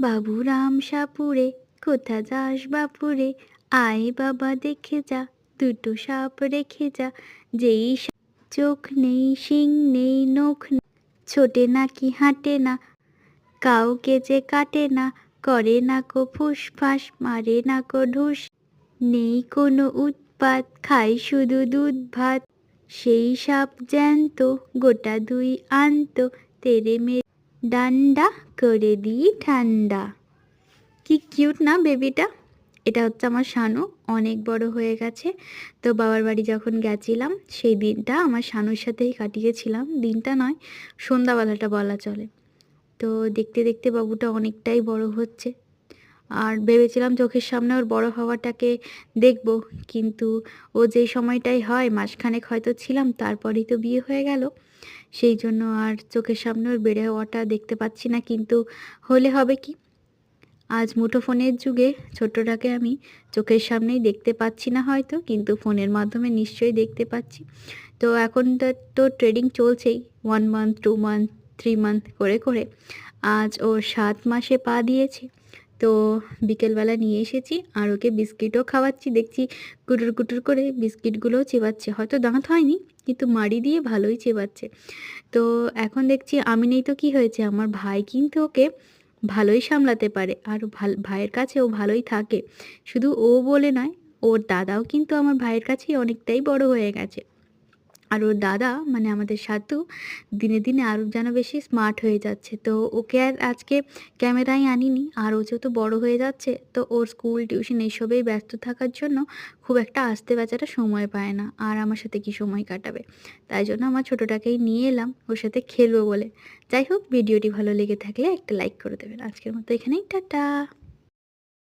বাবুরাম সাপুরে কোথা যাস বাপুরে, আয় বাবা দেখে যা, দুটো সাপ রেখে যা। যেই চোখ নেই, শিং নেই, নখ নেই, ছোটে নাকি হাঁটে না, কাউকে যে কাটে না, করে না কো ফুসফাস, মারে না কো ঢুস, নেই কোনো উৎপাত, খায় শুধু দুধ ভাত। সেই সাপ জ্যান্ত, গোটা দুই আন্ত, তেরে মেরে ডান্ডা করে দিই ঠান্ডা। কি কিউট না বেবিটা। এটা হচ্ছে আমার শানু, অনেক বড় হয়ে গেছে। তো বাবার বাড়ি যখন গেছিলাম সেই দিনটা আমার শানুর সাথেই কাটিয়েছিলাম, দিনটা নয় সন্ধ্যাবেলাটা বলা চলে। তো দেখতে দেখতে বাবুটা অনেকটাই বড় হচ্ছে, আর ভেবেছিলাম চোখের সামনে ওর বড় হওয়াটাকে দেখব, কিন্তু ও যেই সময়টাই হয় মাসখানেক হয়তো ছিলাম, তারপরেই তো বিয়ে হয়ে গেল। সেই জন্য আর চোখের সামনে ওর বেড়ে হওয়াটা দেখতে পাচ্ছি না, কিন্তু হলে হবে কি, আজ মুঠোফোনের যুগে ছোট্টটাকে আমি চোখের সামনেই দেখতে পাচ্ছি না হয়তো, কিন্তু ফোনের মাধ্যমে নিশ্চয়ই দেখতে পাচ্ছি। তো এখন তো ট্রেডিং চলছেই, 1 মান্থ 2 মান্থ 3 মান্থ করে করে আজ ও 7 মাসে পা দিয়েছে। তো বিকেলবেলা নিয়ে এসেছি আর ওকে বিস্কিটও খাওয়াচ্ছি, দেখছি কুটুর কুটুর করে বিস্কিটগুলোও চেবাচ্ছে, হয়তো দাঁত হয়নি কিন্তু মাড়ি দিয়ে ভালোই চেবাচ্ছে। তো এখন দেখছি আমি নেই তো কি হয়েছে, আমার ভাই কিন্তু ওকে ভালোই সামলাতে পারে, আর ভাইয়ের কাছে ও ভালোই থাকে। শুধু ও বলে নয়, ওর দাদাও কিন্তু আমার ভাইয়ের কাছেই অনেকটাই বড় হয়ে গেছে। আর ওর দাদা মানে আমাদের সাতু দিনে দিনে আরও যেন বেশি স্মার্ট হয়ে যাচ্ছে। তো ওকে আর আজকে ক্যামেরায় আনিনি, আর ও যেহেতু বড় হয়ে যাচ্ছে তো ওর স্কুল টিউশন এইসবেই ব্যস্ত থাকার জন্য খুব একটা আসতে বেচারা সময় পায় না, আর আমার সাথে কি সময় কাটাবে। তাই জন্য আমার ছোটোটাকেই নিয়ে এলাম ওর সাথে খেলবো বলে। যাই হোক, ভিডিওটি ভালো লেগে থাকলে একটা লাইক করে দেবেন। আজকের মতো এখানেই টাটা।